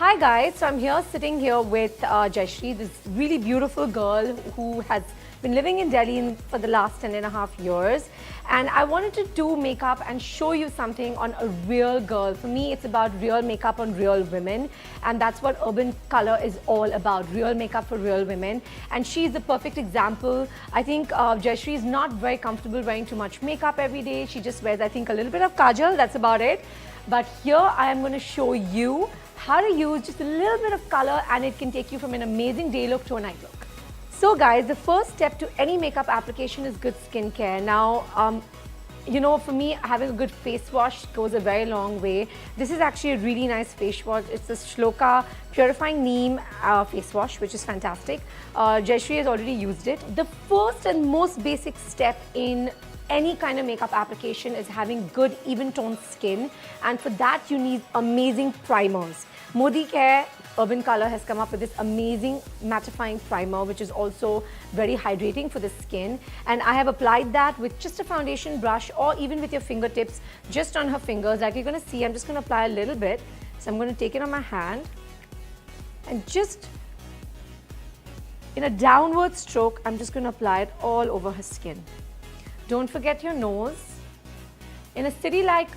Hi guys, so I'm here sitting here with Jayashree, this really beautiful girl who has been living in Delhi for the last 10.5 years. And I wanted to do makeup and show you something on a real girl. For me, it's about real makeup on real women. And that's what Urban Color is all about, real makeup for real women. And she's the perfect example. I think Jayashree is not very comfortable wearing too much makeup every day. She just wears, I think, a little bit of kajal, that's about it. But here I am going to show you how to use just a little bit of color, and it can take you from an amazing day look to a night look. So guys, the first step to any makeup application is good skincare. Now, you know, for me, having a good face wash goes a very long way. This is actually a really nice face wash. It's a Shloka Purifying Neem face wash, which is fantastic. Jayashree has already used it. The first and most basic step in any kind of makeup application is having good even toned skin, and for that you need amazing primers. Modi Care Urban Color has come up with this amazing mattifying primer, which is also very hydrating for the skin, and I have applied that with just a foundation brush or even with your fingertips just on her fingers. Like you're going to see, I'm just going to apply a little bit. So I'm going to take it on my hand and just in a downward stroke, I'm just going to apply it all over her skin. Don't forget your nose. In a city like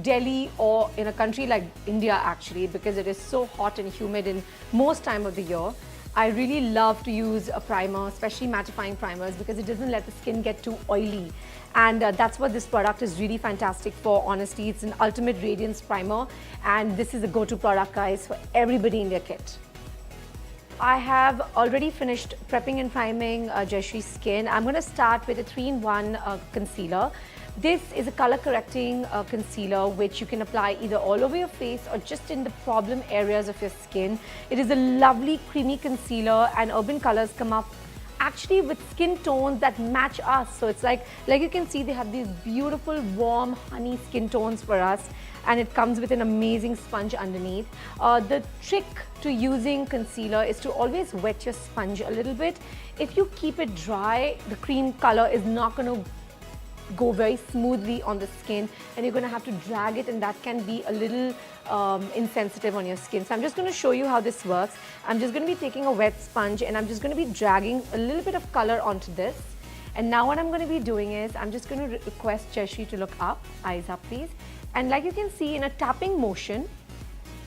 Delhi or in a country like India actually, because it is so hot and humid in most time of the year, I really love to use a primer, especially mattifying primers, because it doesn't let the skin get too oily. And that's what this product is really fantastic for, honestly. It's an ultimate radiance primer, and this is a go-to product, guys, for everybody in their kit. I have already finished prepping and priming Jayashree's skin. I'm going to start with a 3-in-1 concealer. This is a color correcting concealer which you can apply either all over your face or just in the problem areas of your skin. It is a lovely creamy concealer, and Urban Colors come up actually with skin tones that match us. So it's like you can see, they have these beautiful warm honey skin tones for us, and it comes with an amazing sponge underneath. The trick to using concealer is to always wet your sponge a little bit. If you keep it dry, the cream color is not going to go very smoothly on the skin, and you're going to have to drag it, and that can be a little insensitive on your skin. So I'm just going to show you how this works. I'm just going to be taking a wet sponge and I'm just going to be dragging a little bit of color onto this. And now what I'm going to be doing is I'm just going to request Jayashree to look up, eyes up please. And like you can see, in a tapping motion,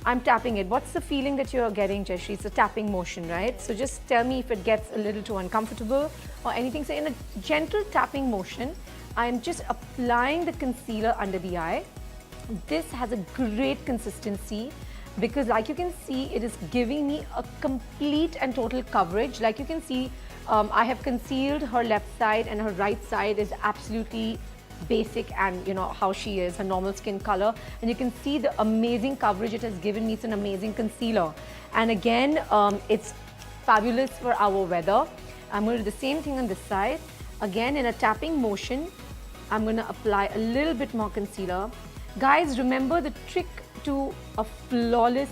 I'm tapping it. What's the feeling that you're getting, Jayashree? It's a tapping motion, right? So just tell me if it gets a little too uncomfortable or anything. So in a gentle tapping motion, I'm just applying the concealer under the eye. This has a great consistency because, like you can see, it is giving me a complete and total coverage. Like you can see, I have concealed her left side, and her right side is absolutely basic, and you know how she is, her normal skin color, and you can see the amazing coverage it has given me. It's an amazing concealer, and again, it's fabulous for our weather. I'm going to do the same thing on this side. Again, in a tapping motion, I'm going to apply a little bit more concealer. Guys, remember, the trick to a flawless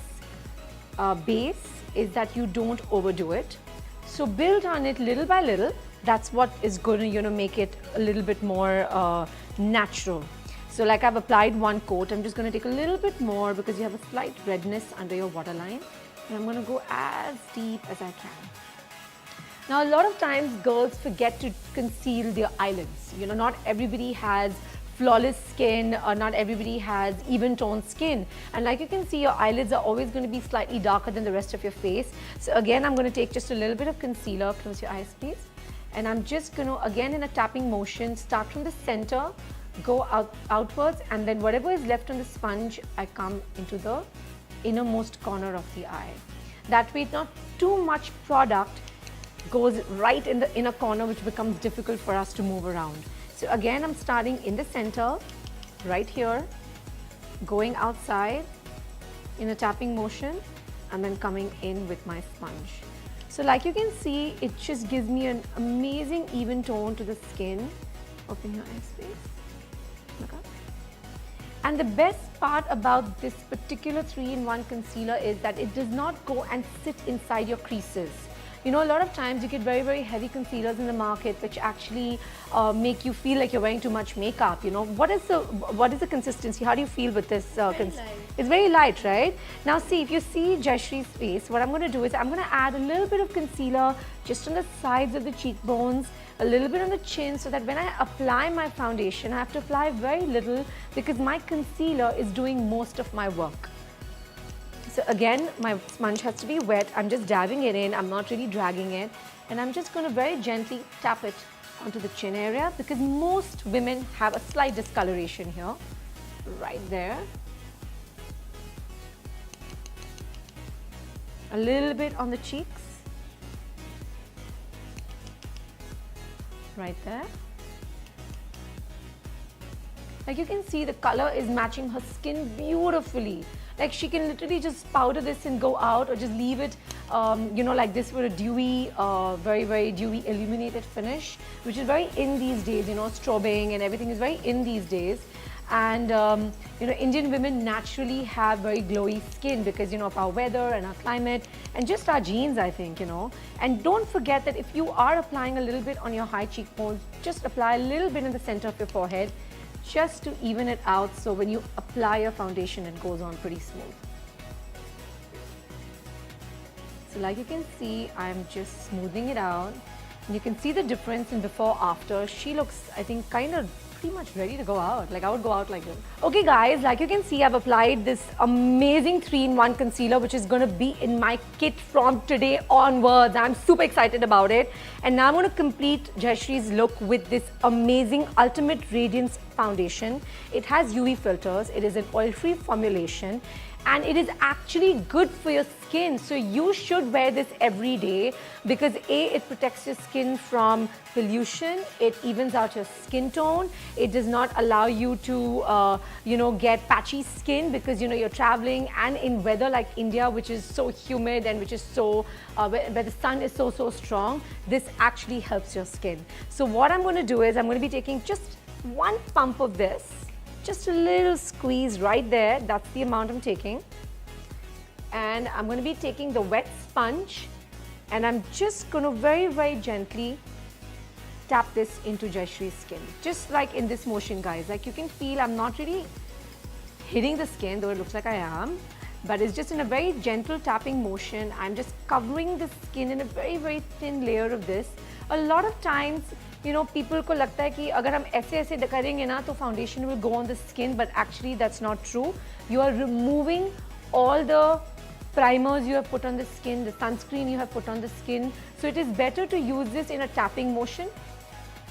base is that you don't overdo it. So build on it little by little. That's what is going to, you know, make it a little bit more natural. So like I've applied one coat, I'm just going to take a little bit more because you have a slight redness under your waterline. And I'm going to go as deep as I can. Now, a lot of times girls forget to conceal their eyelids. You know, not everybody has flawless skin, or not everybody has even toned skin. And like you can see, your eyelids are always going to be slightly darker than the rest of your face. So again, I'm going to take just a little bit of concealer. Close your eyes, please. And I'm just going to, again, in a tapping motion, start from the center, go outwards, and then whatever is left on the sponge, I come into the innermost corner of the eye. That way, not too much product goes right in the inner corner, which becomes difficult for us to move around. So again, I'm starting in the center, right here, going outside in a tapping motion, and then coming in with my sponge. So like you can see, it just gives me an amazing even tone to the skin. Open your eyes, please. Look up. And the best part about this particular 3-in-1 concealer is that it does not go and sit inside your creases. You know, a lot of times you get very, very heavy concealers in the market which actually make you feel like you're wearing too much makeup. You know, what is the consistency? How do you feel with this? It's very light, right? Now see, if you see Jayashree's face, what I'm going to do is I'm going to add a little bit of concealer just on the sides of the cheekbones, a little bit on the chin, so that when I apply my foundation, I have to apply very little because my concealer is doing most of my work. So again, my sponge has to be wet. I'm just dabbing it in. I'm not really dragging it. And I'm just going to very gently tap it onto the chin area because most women have a slight discoloration here, right there. A little bit on the cheeks, right there. Like you can see the color is matching her skin beautifully. Like she can literally just powder this and go out, or just leave it, you know, like this for a dewy, very, very dewy illuminated finish, which is very in these days. You know, strobing and everything is very in these days. And you know, Indian women naturally have very glowy skin because, you know, of our weather and our climate and just our genes, I think, you know. And don't forget that if you are applying a little bit on your high cheekbones, just apply a little bit in the center of your forehead just to even it out, so when you apply your foundation it goes on pretty smooth. So like you can see, I'm just smoothing it out. And you can see the difference in before after. She looks, I think, kind of pretty much ready to go out. Like I would go out like this. Okay guys, like you can see, I've applied this amazing 3-in-1 concealer which is going to be in my kit from today onwards. I'm super excited about it. And now I'm going to complete Jayashree's look with this amazing Ultimate Radiance foundation. It has UV filters, it is an oil-free formulation, and it is actually good for your skin. So you should wear this every day because A, it protects your skin from pollution, it evens out your skin tone, it does not allow you to you know, get patchy skin because, you know, you're traveling and in weather like India, which is so humid and which is so where the sun is so strong. This actually helps your skin. So what I'm going to do is I'm going to be taking just one pump of this, just a little squeeze right there. That's the amount I'm taking. And I'm going to be taking the wet sponge and I'm just going to very, very gently tap this into Jayashree's skin. Just like in this motion, guys. Like you can feel I'm not really hitting the skin, though it looks like I am. But it's just in a very gentle tapping motion. I'm just covering the skin in a very, very thin layer of this. A lot of times, you know, people को लगता है कि अगर हम ऐसे करेंगे ना तो foundation will go on the skin, but actually that's not true. You are removing all the primers you have put on the skin, the sunscreen you have put on the skin. So it is better to use this in a tapping motion.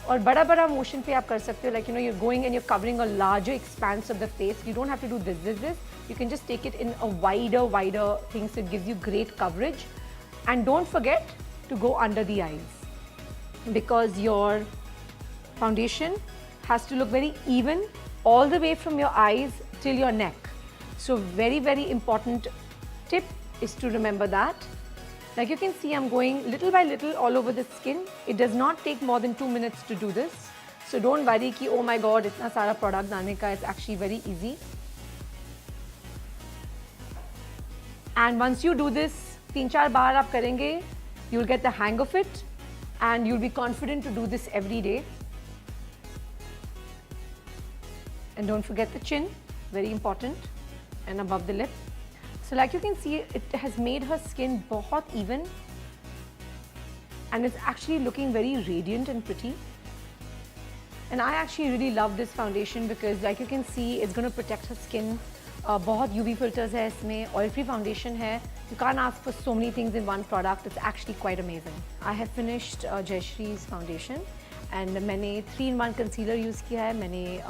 और बड़ा motion पे आप कर सकते हो, like, you know, you're going and you're covering a larger expanse of the face. You don't have to do this. You can just take it in a wider thing, so it gives you great coverage. And don't forget to go under the eyes, because your foundation has to look very even all the way from your eyes till your neck. So very, very important tip is to remember that. Like you can see, I'm going little by little all over the skin. It does not take more than 2 minutes to do this. So don't worry ki, oh my god, itna sara product डालने का. It's actually very easy. And once you do this 3-4 बार आप करेंगे, you'll get the hang of it and you'll be confident to do this every day. And don't forget the chin, very important, and above the lip. So like you can see, it has made her skin बहुत even and it's actually looking very radiant and pretty. And I actually really love this foundation because like you can see, it's going to protect her skin. बहुत UV filters है इसमें, oil-free foundation है. You can't ask for so many things in one product. It's actually quite amazing. I have finished Jayashree's foundation and मैंने 3-in-1 concealer use किया है, मैंने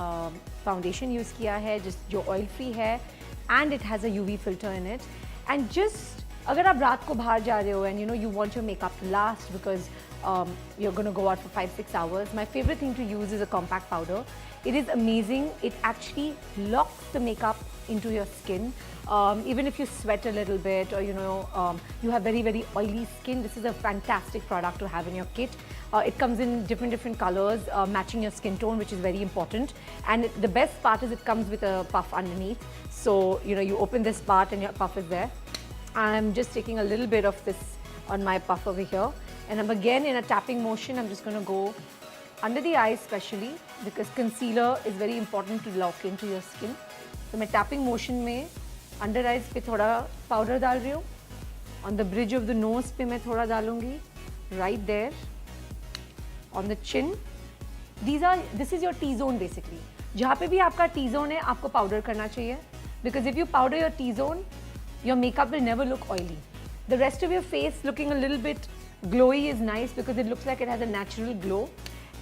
foundation use किया है जो oil-free है, and it has a UV filter in it. And just अगर आप रात को बाहर जा रहे हो and you know you want your makeup to last because you're going to go out for 5-6 hours, my favorite thing to use is a compact powder. It is amazing. It actually locks the makeup into your skin. Even if you sweat a little bit or you know you have very, very oily skin, this is a fantastic product to have in your kit. It comes in different colors, matching your skin tone, which is very important. And the best part is it comes with a puff underneath. So you know you open this part and your puff is there. I'm just taking a little bit of this on my puff over here. And I'm again in a tapping motion. I'm just going to go under the eyes especially because concealer is very important to lock into your skin. So मैं tapping motion में under eyes पे थोड़ा powder डाल रही हूँ. On the bridge of the nose पे मैं थोड़ा डालूँगी. Right there. On the chin. This is your T-zone basically. जहाँ पे भी आपका T-zone है, आपको powder करना चाहिए. Because if you powder your T-zone, your makeup will never look oily. The rest of your face looking a little bit glowy is nice because it looks like it has a natural glow.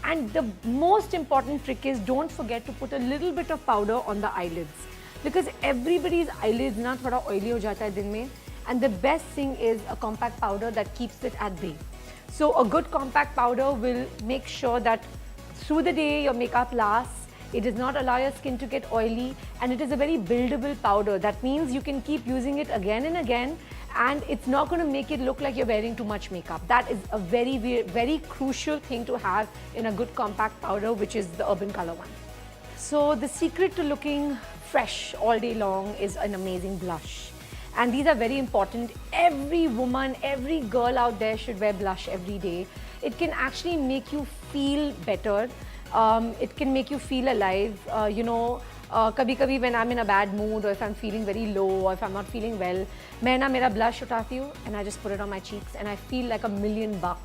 And the most important trick is don't forget to put a little bit of powder on the eyelids. Because everybody's eyelids na thoda oily ho jata hai din mein. And the best thing is a compact powder that keeps it at bay. So a good compact powder will make sure that through the day your makeup lasts. It does not allow your skin to get oily, and it is a very buildable powder. That means you can keep using it again and again, and it's not going to make it look like you're wearing too much makeup. That is a very, very crucial thing to have in a good compact powder, which is the Urban Color one. So the secret to looking fresh all day long is an amazing blush. And these are very important. Every woman, every girl out there should wear blush every day. It can actually make you feel better. It can make you feel alive. कभी-कभी when I'm in a bad mood or if I'm feeling very low or if I'm not feeling well, मैं ना मेरा blush उठाती हूँ and I just put it on my cheeks and I feel like $1,000,000.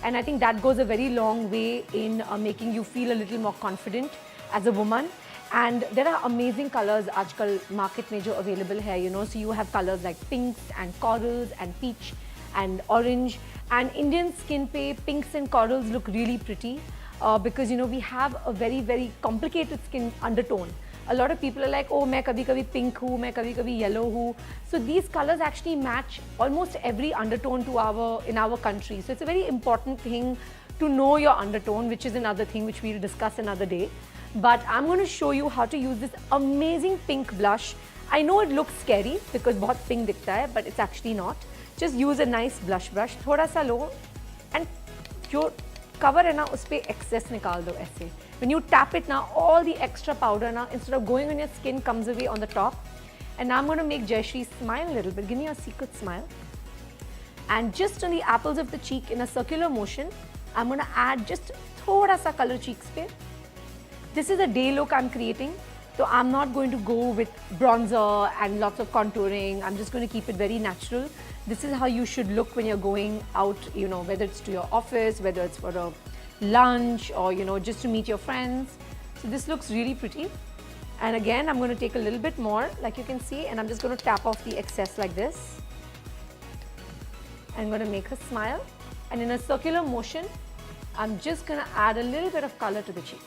And I think that goes a very long way in making you feel a little more confident as a woman. And there are amazing colors आजकल market में जो available है, so you have colors like pinks and corals and peach and orange. And Indian skin pe pinks and corals look really pretty. Because we have a very, very complicated skin undertone. A lot of people are like, oh, मैं कभी-कभी pink हूँ, मैं कभी-कभी yellow हूँ. So these colors actually match almost every undertone in our country. So it's a very important thing to know your undertone, which is another thing which we'll discuss another day. But I'm going to show you how to use this amazing pink blush. I know it looks scary because बहुत pink दिखता है, but it's actually not. Just use a nice blush brush, थोड़ा सा लो, and जो cover है ना उस पे excess निकाल दो ऐसे. When you tap it now, all the extra powder now instead of going on your skin comes away on the top. And now I'm going to make Jayashree smile a little bit. Give me a secret smile. And just on the apples of the cheek in a circular motion, I'm going to add just thoda sa color cheeks pe. This is a day look I'm creating. So I'm not going to go with bronzer and lots of contouring. I'm just going to keep it very natural. This is how you should look when you're going out, whether it's to your office, whether it's for a lunch or, just to meet your friends. So this looks really pretty. And again, I'm going to take a little bit more, like you can see, and I'm just going to tap off the excess like this. I'm going to make her smile. And in a circular motion, I'm just going to add a little bit of color to the cheeks.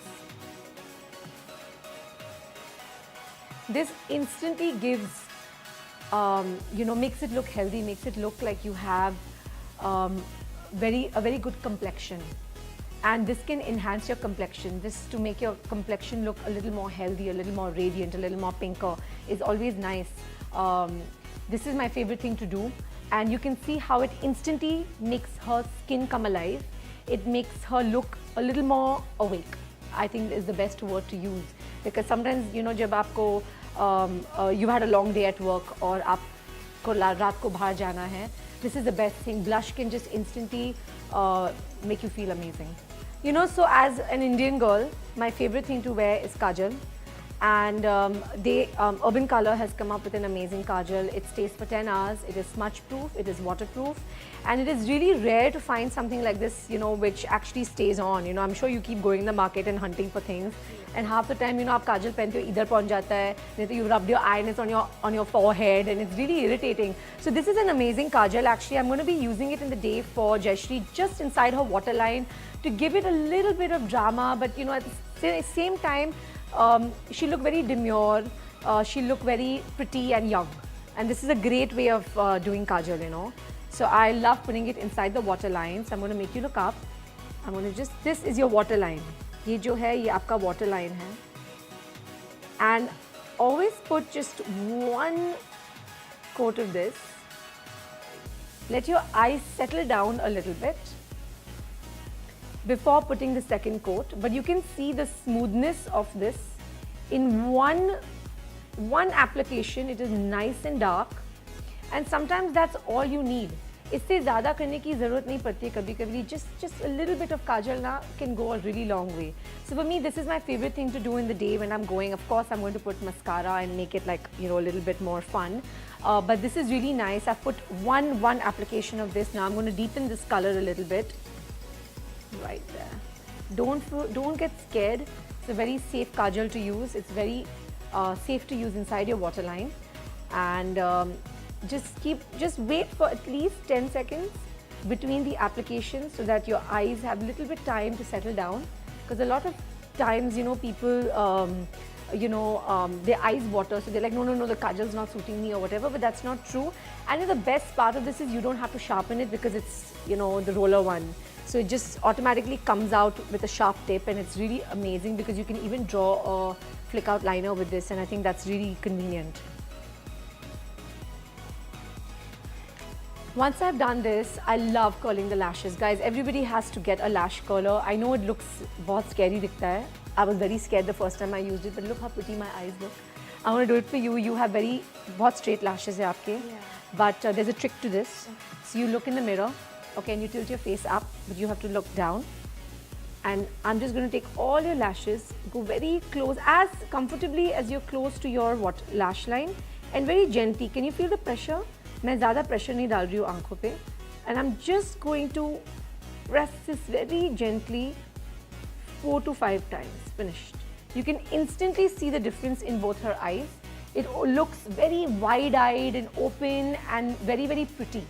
This instantly gives makes it look healthy, makes it look like you have a very good complexion. And this can enhance your complexion. This to make your complexion look a little more healthy, a little more radiant, a little more pinker is always nice. This is my favorite thing to do. And you can see how it instantly makes her skin come alive. It makes her look a little more awake. I think is the best word to use. Because sometimes, जब आपको you've had a long day at work or आपको रात को बाहर जाना है, this is the best thing. Blush can just instantly make you feel amazing. So as an Indian girl, my favorite thing to wear is kajal. And Urban Color has come up with an amazing kajal. It stays for 10 hours. It is smudge proof. It is waterproof. And it is really rare to find something like this, which actually stays on. I'm sure you keep going in the market and hunting for things. And half the time, आप kajal पहनते हो इधर पहुंच जाता है. नहीं तो you rubbed your eyelids on your forehead, and it's really irritating. So this is an amazing kajal. Actually, I'm going to be using it in the day for Jayashree just inside her waterline to give it a little bit of drama. But at the same time, she looked very demure. She looked very pretty and young. And this is a great way of doing kajal, So I love putting it inside the waterline. So I'm going to make you look up. I'm going to this is your waterline. ये जो है ये आपका waterline है. And always put just one coat of this. Let your eyes settle down a little bit before putting the second coat. But you can see the smoothness of this in one application. It is nice and dark. And sometimes that's all you need. इससे ज़्यादा करने की ज़रूरत नहीं पड़ती है कभी कभी. Just a little bit of kajal na can go a really long way. So for me, this is my favorite thing to do in the day when I'm going. Of course, I'm going to put mascara and make it like, you know, a little bit more fun. But this is really nice. I've put one application of this. Now I'm going to deepen this color a little bit. Right there. Don't get scared. It's a very safe kajal to use. It's very safe to use inside your waterline. And just wait for at least 10 seconds between the applications so that your eyes have a little bit time to settle down, because a lot of times, you know, people their eyes water, so they're like, no, the kajal's not suiting me or whatever, but that's not true. And the best part of this is you don't have to sharpen it because it's, you know, the roller one, so it just automatically comes out with a sharp tip, and it's really amazing because you can even draw a flick out liner with this, and I think that's really convenient. Once I've done this, I love curling the lashes. Guys, everybody has to get a lash curler. I know it looks बहुत scary दिखता है. I was very scared the first time I used it, but look how pretty my eyes look. I want to do it for you. You have बहुत straight lashes है आपके. Yeah. But there's a trick to this. So you look in the mirror, okay, and you tilt your face up, but you have to look down. And I'm just going to take all your lashes, go very close, as comfortably as you're close to your lash line, and very gently. Can you feel the pressure? मैं ज़्यादा pressure नहीं डाल रही हूँ आँखों पे, and I'm just going to press this very gently 4 to 5 times. Finished. You can instantly see the difference in both her eyes. It looks very wide-eyed and open and very, very pretty.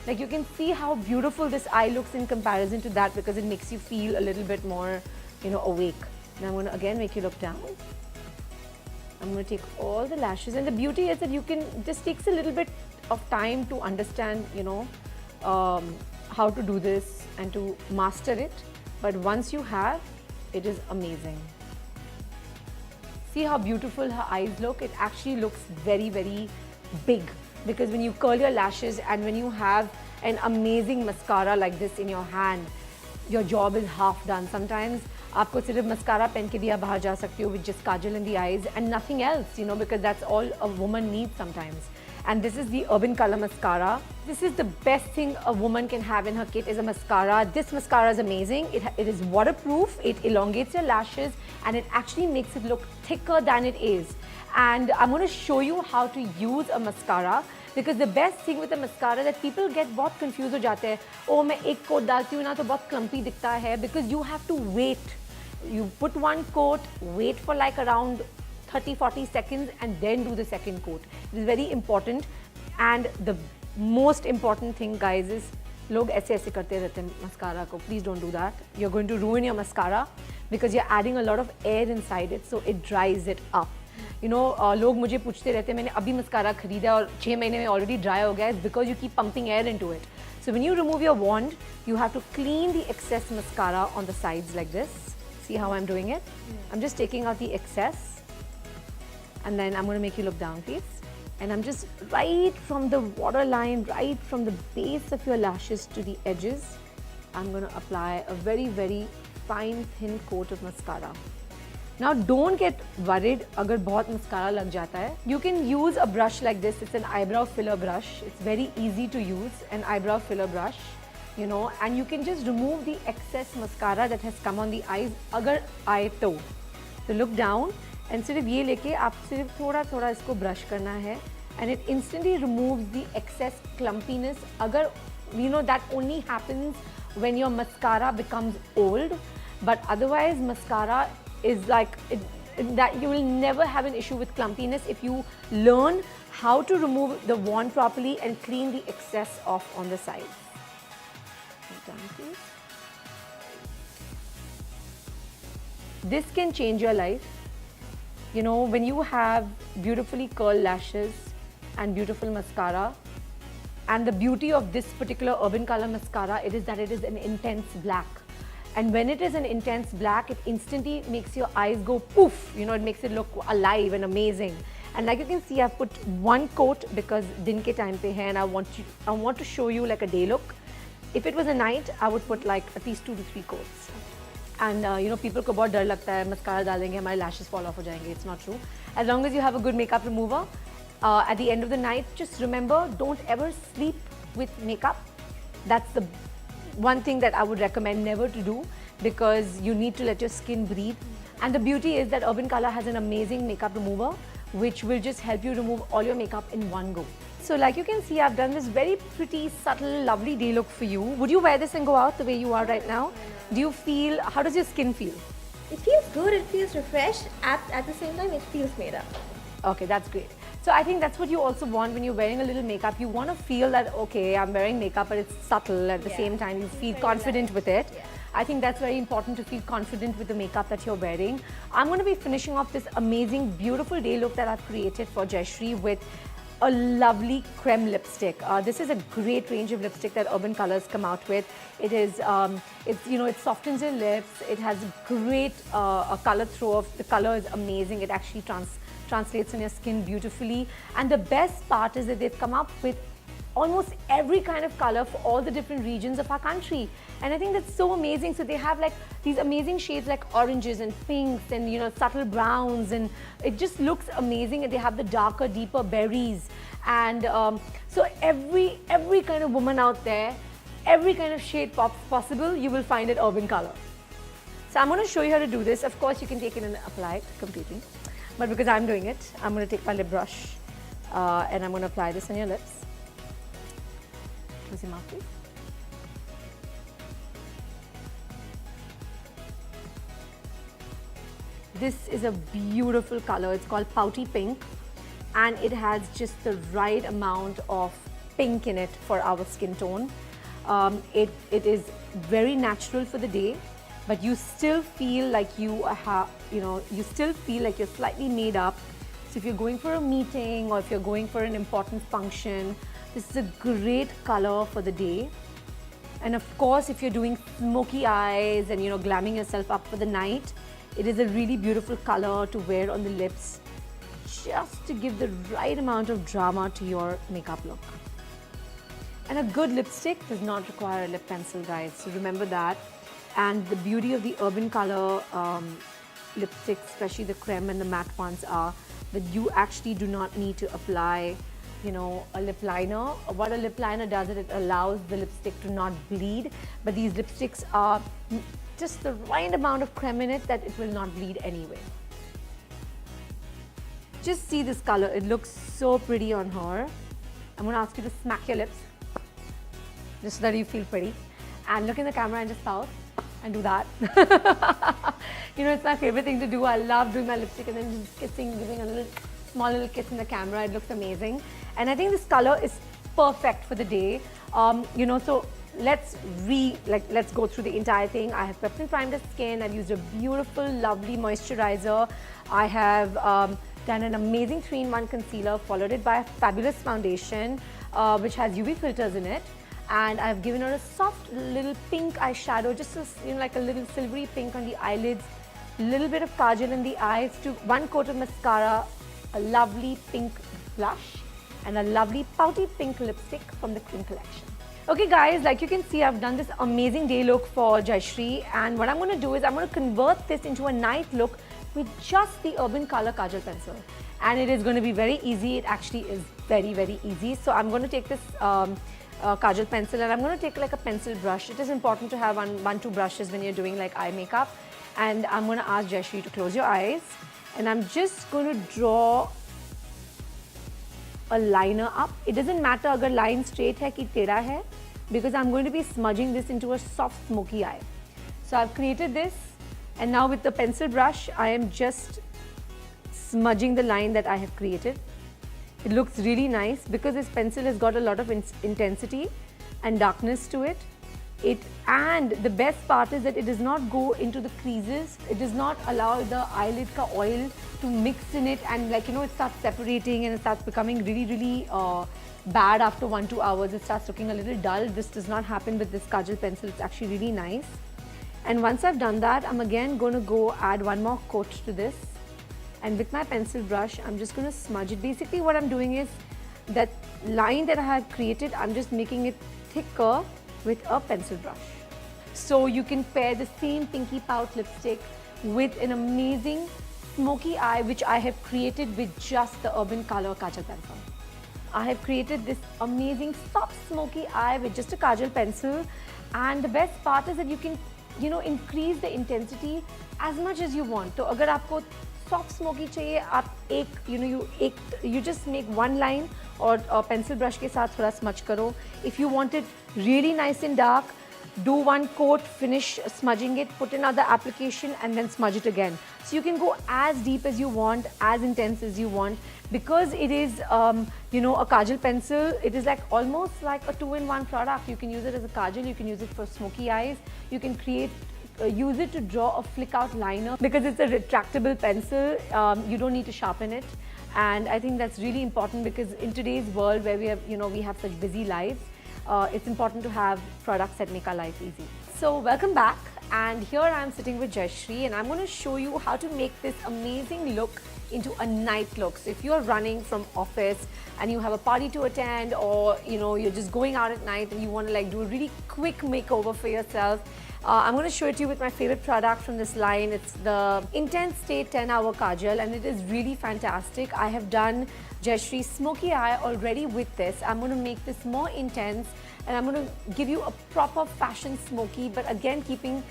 Like, you can see how beautiful this eye looks in comparison to that, because it makes you feel a little bit more, you know, awake. Now I'm going to again make you look down. I'm going to take all the lashes, and the beauty is that you can, just takes a little bit of time to understand, you know, how to do this and to master it. But once you have, it is amazing. See how beautiful her eyes look? It actually looks very, very big, because when you curl your lashes and when you have an amazing mascara like this in your hand, your job is half done. Sometimes आपको सिर्फ mascara पहन के भी आप बाहर जा सकते हो with just kajal in the eyes and nothing else, you know, because that's all a woman needs sometimes. And this is the Urban Color Mascara. This is the best thing a woman can have in her kit, is a mascara. This mascara is amazing. It is waterproof, it elongates your lashes, and it actually makes it look thicker than it is. And I'm going to show you how to use a mascara, because the best thing with a mascara that people get बहुत confused हो जाते हैं. Oh, मैं एक coat डालती हूँ ना तो बहुत clumpy दिखता है, because you have to wait. You put one coat, wait for like around 30-40 seconds, and then do the second coat. It is very important. And the most important thing, guys, is लोग ऐसे ऐसे करते रहते हैं mascara को. Please don't do that. You're going to ruin your mascara, because you're adding a lot of air inside it, so it dries it up. You know, लोग मुझे पूछते रहते हैं, मैंने अभी mascara खरीदा और 6 महीने में already dry हो गया. It's because you keep pumping air into it. So when you remove your wand, you have to clean the excess mascara on the sides like this. See how I'm doing it? Yeah. I'm just taking out the excess. And then I'm going to make you look down, please. And I'm just right from the waterline, right from the base of your lashes to the edges, I'm going to apply a very, very fine, thin coat of mascara. Now, don't get worried agar bahut mascara lag jata hai. You can use a brush like this. It's an eyebrow filler brush. It's very easy to use, an eyebrow filler brush, you know, and you can just remove the excess mascara that has come on the eyes agar aaye to. So look down. And सिर्फ ये लेके आप सिर्फ थोड़ा थोड़ा इसको brush करना है, and it instantly removes the excess clumpiness. अगर you know that only happens when your mascara becomes old, but otherwise mascara is like that you will never have an issue with clumpiness if you learn how to remove the wand properly and clean the excess off on the sides. Done, please. This can change your life. You know, when you have beautifully curled lashes and beautiful mascara, and the beauty of this particular Urban Color Mascara, it is that it is an intense black. And when it is an intense black, it instantly makes your eyes go poof. You know, it makes it look alive and amazing. And like you can see, I've put one coat because din ke time pe hai, and I want to show you like a day look. If it was a night, I would put like at least 2 to 3 coats. And you know, people को बहुत डर लगता है mascara डालेंगे हमारे lashes fall off हो जाएंगे. It's not true. As long as you have a good makeup remover, at the end of the night, just remember, don't ever sleep with makeup. That's the one thing that I would recommend never to do, because you need to let your skin breathe. And the beauty is that Urban Color has an amazing makeup remover which will just help you remove all your makeup in one go. So like you can see, I've done this very pretty, subtle, lovely day look for you. Would you wear this and go out the way you are right now? Do you feel, how does your skin feel? It feels good, it feels refreshed, at the same time it feels made up. Okay, that's great. So I think that's what you also want when you're wearing a little makeup. You want to feel that, okay, I'm wearing makeup, but it's subtle at the same time. You feel confident with it. Yeah. I think that's very important, to feel confident with the makeup that you're wearing. I'm going to be finishing off this amazing, beautiful day look that I've created for Jayashree with a lovely creme lipstick. This is a great range of lipstick that Urban Colors come out with. It is, it softens your lips. It has great a color throw-off. The color is amazing. It actually translates on your skin beautifully. And the best part is that they've come up with almost every kind of color for all the different regions of our country. And I think that's so amazing. So they have like these amazing shades like oranges and pinks and subtle browns, and it just looks amazing. And they have the darker, deeper berries. And so every kind of woman out there, every kind of shade possible, you will find at Urban Color. So I'm going to show you how to do this. Of course, you can take it and apply it completely. But because I'm doing it, I'm going to take my lip brush and I'm going to apply this on your lips. Close your mouth, please. This is a beautiful color. It's called Pouty Pink, and it has just the right amount of pink in it for our skin tone. It is very natural for the day, but you still feel like you still feel like you're slightly made up. So if you're going for a meeting or if you're going for an important function, this is a great color for the day. And of course, if you're doing smoky eyes and glamming yourself up for the night, it is a really beautiful color to wear on the lips, just to give the right amount of drama to your makeup look. And a good lipstick does not require a lip pencil, guys, so remember that. And the beauty of the Urban Color lipsticks, especially the creme and the matte ones, are that you actually do not need to apply a lip liner. What a lip liner does is it allows the lipstick to not bleed, but these lipsticks are just the right amount of creme in it that it will not bleed anyway. Just see this color, it looks so pretty on her. I'm going to ask you to smack your lips, just so that you feel pretty. And look in the camera and just pout and do that. It's my favorite thing to do. I love doing my lipstick and then just kissing, giving a small little kiss in the camera. It looks amazing. And I think this color is perfect for the day. So let's go through the entire thing. I have prepped and primed the skin. I've used a beautiful, lovely moisturizer. I have done an amazing 3-in-1 concealer, followed it by a fabulous foundation, which has UV filters in it. And I've given her a soft little pink eyeshadow, just like a little silvery pink on the eyelids, a little bit of kajal in the eyes, to 1 coat of mascara, a lovely pink blush, and a lovely pouty pink lipstick from the Cream collection. Okay guys, like you can see, I've done this amazing day look for Jayashree, and what I'm going to do is I'm going to convert this into a night look with just the Urban Color Kajal pencil. And it is going to be very easy. It actually is very, very easy. So I'm going to take this Kajal pencil and I'm going to take like a pencil brush. It is important to have one, two brushes when you're doing like eye makeup. And I'm going to ask Jayashree to close your eyes. And I'm just going to draw a liner up. It doesn't matter agar line straight hai ki teda hai, because I'm going to be smudging this into a soft smoky eye. So I've created this, and now with the pencil brush I am just smudging the line that I have created. It looks really nice because this pencil has got a lot of intensity and darkness to it. And the best part is that it does not go into the creases. It does not allow the eyelid ka oil to mix in it and it starts separating and it starts becoming really, really bad after 1-2 hours. It starts looking a little dull. This does not happen with this Kajal pencil. It's actually really nice. And once I've done that, I'm again going to go add one more coat to this. And with my pencil brush, I'm just going to smudge it. Basically what I'm doing is that line that I had created, I'm just making it thicker with a pencil brush. So you can pair the same Pinky Pout lipstick with an amazing smoky eye which I have created with just the Urban Color Kajal pencil. I have created this amazing soft smoky eye with just a kajal pencil. And the best part is that you can, increase the intensity as much as you want. So अगर आपको soft smoky चाहिए, आप you just make one line और pencil brush के साथ थोड़ा smudge करो. If you want it really nice and dark, do one coat, finish smudging it, put another application and then smudge it again. So you can go as deep as you want, as intense as you want. Because it is, a kajal pencil, it is like almost like a two-in-one product. You can use it as a kajal, you can use it for smoky eyes, you can use it to draw a flick out liner. Because it's a retractable pencil, you don't need to sharpen it. And I think that's really important because in today's world where we have such busy lives, it's important to have products that make our life easy. So welcome back, and here I'm sitting with Jayashree and I'm going to show you how to make this amazing look into a night look. So if you're running from office and you have a party to attend, or you're just going out at night and you want to like do a really quick makeover for yourself, I'm going to show it to you with my favorite product from this line. It's the Intense Stay 10-Hour Kajal, and it is really fantastic. I have done Jayashree's smoky eye already with this. I'm going to make this more intense and I'm going to give you a proper fashion smoky, but again keeping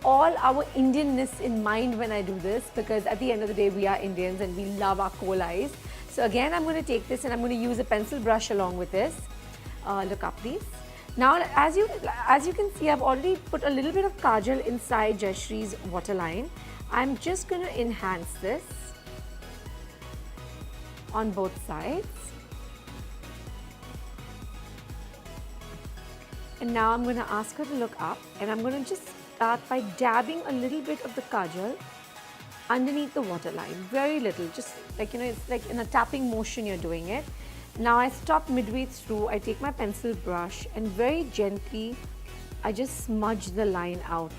all our Indianness in mind when I do this, because at the end of the day we are Indians and we love our coal eyes. So again I'm going to take this and I'm going to use a pencil brush along with this. Look up please. Now as you can see, I've already put a little bit of kajal inside Jayashree's waterline. I'm just going to enhance this on both sides. And now I'm going to ask her to look up, and I'm going to just start by dabbing a little bit of the kajal underneath the waterline, very little, just like, it's like in a tapping motion you're doing it. Now I stop midway through, I take my pencil brush and very gently I just smudge the line out,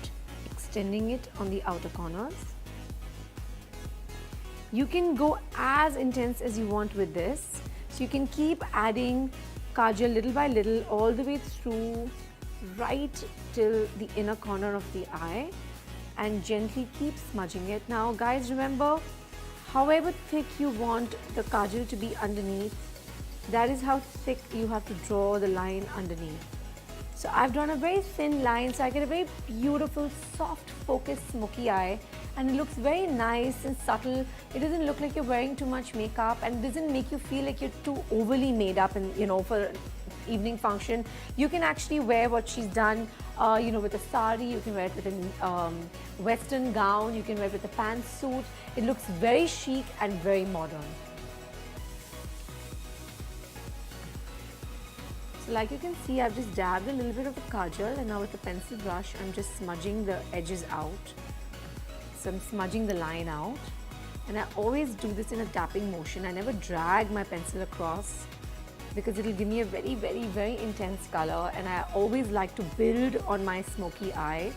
extending it on the outer corners. You can go as intense as you want with this, so you can keep adding kajal little by little all the way through right till the inner corner of the eye, and gently keep smudging it. Now guys, remember, however thick you want the kajal to be underneath, that is how thick you have to draw the line underneath. So I've drawn a very thin line, so I get a very beautiful, soft, focused, smoky eye, and it looks very nice and subtle. It doesn't look like you're wearing too much makeup, and it doesn't make you feel like you're too overly made up and for an evening function. You can actually wear what she's done, with a sari, you can wear it with a western gown, you can wear it with a pantsuit. It looks very chic and very modern. So like you can see, I've just dabbed a little bit of the kajal, and now with the pencil brush, I'm just smudging the edges out. So I'm smudging the line out, and I always do this in a tapping motion. I never drag my pencil across because it'll give me a very, very, very intense color, and I always like to build on my smoky eye,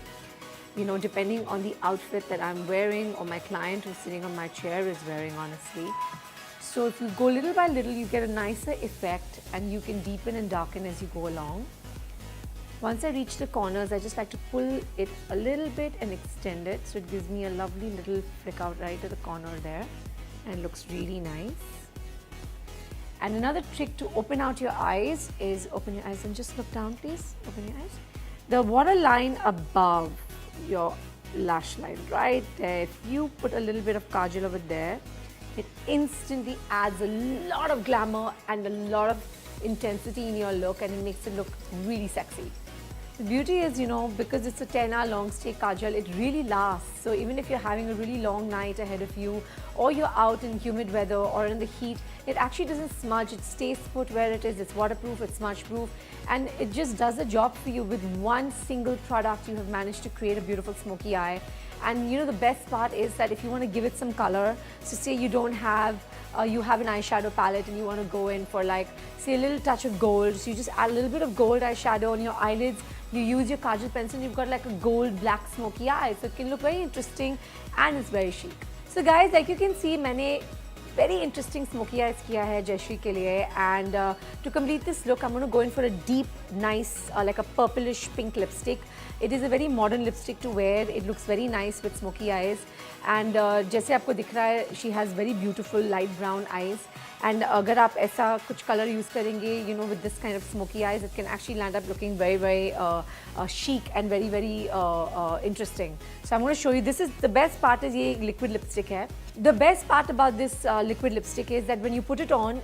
depending on the outfit that I'm wearing or my client who's sitting on my chair is wearing, honestly. So if you go little by little, you get a nicer effect, and you can deepen and darken as you go along. Once I reach the corners, I just like to pull it a little bit and extend it, so it gives me a lovely little flick out right at the corner there, and it looks really nice. And another trick to open out your eyes is open your eyes and just look down, please. Open your eyes. The waterline above your lash line, right there, if you put a little bit of kajal over there, it instantly adds a lot of glamour and a lot of intensity in your look, and it makes it look really sexy. The beauty is, because it's a 10-hour long stay kajal, it really lasts. So even if you're having a really long night ahead of you, or you're out in humid weather or in the heat, it actually doesn't smudge. It stays put where it is. It's waterproof, it's smudge proof, and it just does the job for you. With one single product, you have managed to create a beautiful smoky eye. And the best part is that if you want to give it some color, so say you don't have, you have an eyeshadow palette and you want to go in for like, say a little touch of gold, so you just add a little bit of gold eyeshadow on your eyelids, you use your kajal pencil, you've got like a gold black smoky eye, so it can look very interesting and it's very chic. So guys, like you can see, मैंने very interesting smoky eyes किया है जयश्री के लिए, and to complete this look, I'm going to go in for a deep, nice, like a purplish pink lipstick. It is a very modern lipstick to wear. It looks very nice with smoky eyes, and जैसे आपको दिख रहा है, she has very beautiful light brown eyes. And अगर आप ऐसा कुछ color use करेंगे, you know, with this kind of smoky eyes, it can actually land up looking very, very chic and very, very interesting. So I'm going to show you. This is the best part is ये liquid lipstick है. The best part about this liquid lipstick is that when you put it on,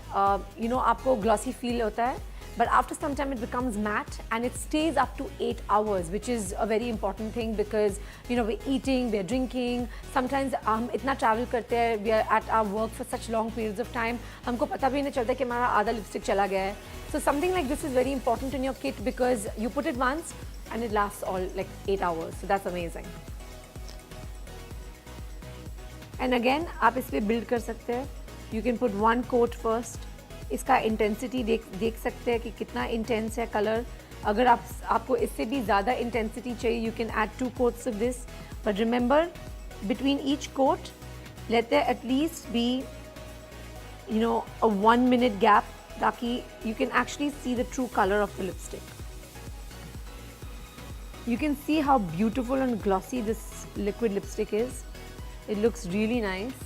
you know, आपको glossy feel होता है. But after some time it becomes matte and it stays up to 8 hours, which is a very important thing because, you know, we're eating, we're drinking, sometimes हम इतना travel करते हैं, we are at our work for such long periods of time, हमको पता भी नहीं चलता कि हमारा आधा lipstick चला गया है. So something like this is very important in your kit because you put it once and it lasts all like 8 hours. So that's amazing. And again, आप इस पे build कर सकते हैं. You can put one coat first. इसका intensity देख सकते हैं कि कितना इंटेंस है कलर. अगर आपको इससे भी ज़्यादा इंटेंसिटी चाहिए, you can add 2 coats of this. But remember, between each coat, let there at least be, you know, a 1 minute gap, ताकि you can actually see the true color of the lipstick. You can see how beautiful and glossy this liquid lipstick is. It looks really nice.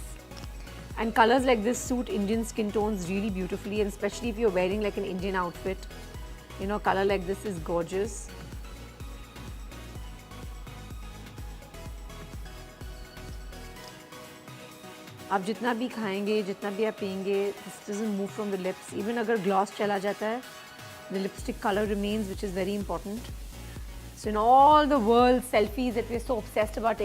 And colors like this suit Indian skin tones really beautifully, and especially if you're wearing like an Indian outfit. You know, color like this is gorgeous. आप जितना भी खाएंगे, जितना भी आप पिएंगे, this doesn't move from the lips. Even अगर gloss चला जाता है, the lipstick color remains, which is very important. So in all the world selfies that we're so obsessed about,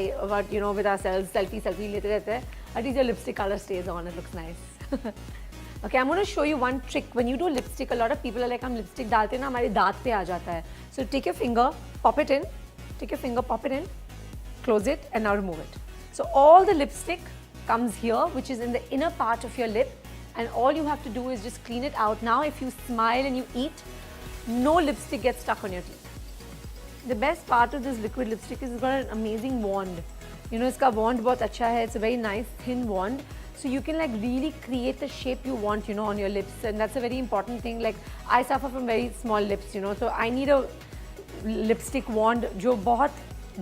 you know, with ourselves, selfie लेते रहते हैं, at least your lipstick color stays on. It looks nice. Okay, I'm going to show you one trick. When you do lipstick, a lot of people are like, हम lipstick डालते हैं ना, हमारे दांत पे आ जाता है. So take your finger, pop it in. Take your finger, pop it in, close it, and now remove it. So all the lipstick comes here, which is in the inner part of your lip, and all you have to do is just clean it out. Now, if you smile and you eat, no lipstick gets stuck on your teeth. The best part of this liquid lipstick is it's got an amazing wand. You know, इसका wand बहुत अच्छा है. It's a very nice thin wand, so you can like really create the shape you want, you know, on your lips, and that's a very important thing. Like I suffer from very small lips, you know, so I need a lipstick wand जो बहुत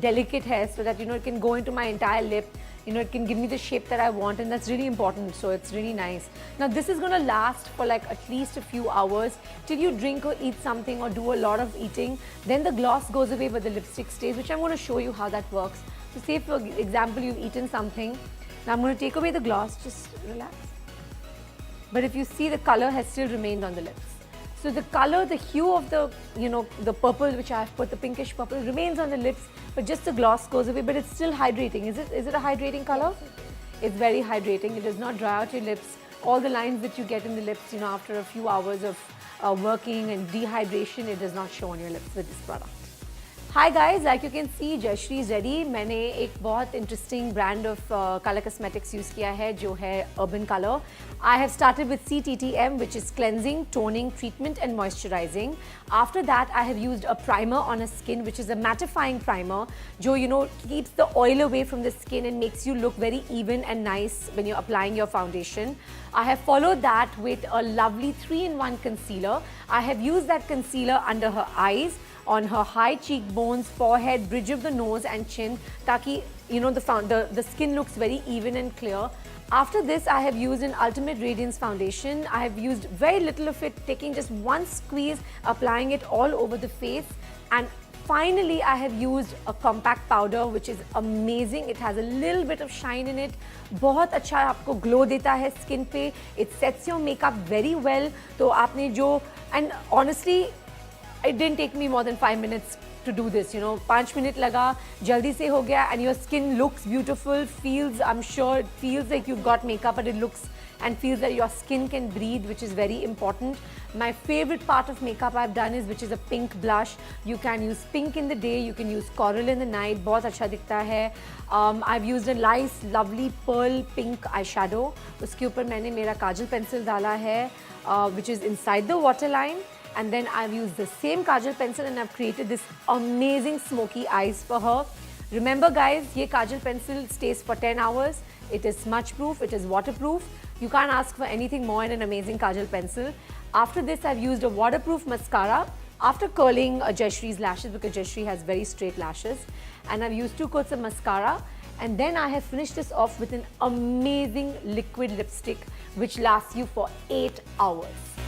delicate है, so that, you know, it can go into my entire lip. You know, it can give me the shape that I want, and that's really important. So it's really nice. Now this is gonna last for like at least a few hours till you drink or eat something or do a lot of eating. Then the gloss goes away, but the lipstick stays, which I'm gonna show you how that works. So say for example you've eaten something. Now I'm gonna take away the gloss. Just relax. But if you see, the color has still remained on the lips. So the color, the hue of the, you know, the purple which I've put, the pinkish purple, remains on the lips, but just the gloss goes away, but it's still hydrating. Is it a hydrating color? Yes, it's very hydrating. It does not dry out your lips. All the lines that you get in the lips, you know, after a few hours of working and dehydration, it does not show on your lips with this product. Hi guys, like you can see, Jayashri is ready. मैंने एक बहुत interesting brand of color cosmetics use किया है, जो है Urban Color. I have started with CTTM, which is cleansing, toning, treatment and moisturizing. After that, I have used a primer on a skin, which is a mattifying primer, जो, you know, keeps the oil away from the skin and makes you look very even and nice when you're applying your foundation. I have followed that with a lovely 3-in-1 concealer. I have used that concealer under her eyes, on her high cheekbones, forehead, bridge of the nose and chin, ताकि, you know, the skin looks very even and clear. After this, I have used an Ultimate Radiance foundation. I have used very little of it, taking just one squeeze, applying it all over the face. And finally, I have used a compact powder, which is amazing. It has a little bit of shine in it. बहुत अच्छा आपको glow देता है skin पे. It sets your makeup very well. तो आपने जो, and honestly, it didn't take me more than 5 minutes to do this, you know. 5 minutes लगा, जल्दी से हो गया, and your skin looks beautiful, feels, I'm sure it feels like you've got makeup, but it looks and feels that your skin can breathe, which is very important. My favorite part of makeup I've done is, which is a pink blush. You can use pink in the day, you can use coral in the night, बहुत अच्छा दिखता है. I've used a nice, lovely pearl pink eyeshadow. उसके ऊपर मैंने मेरा काजल pencil डाला है, which is inside the waterline. And then I've used the same kajal pencil and I've created this amazing smoky eyes for her. Remember guys, ये kajal pencil stays for 10 hours. It is smudge proof, it is waterproof. You can't ask for anything more in an amazing kajal pencil. After this, I've used a waterproof mascara. After curling Jayashree's lashes, because Jayashree has very straight lashes, and I've used 2 coats of mascara, and then I have finished this off with an amazing liquid lipstick which lasts you for 8 hours.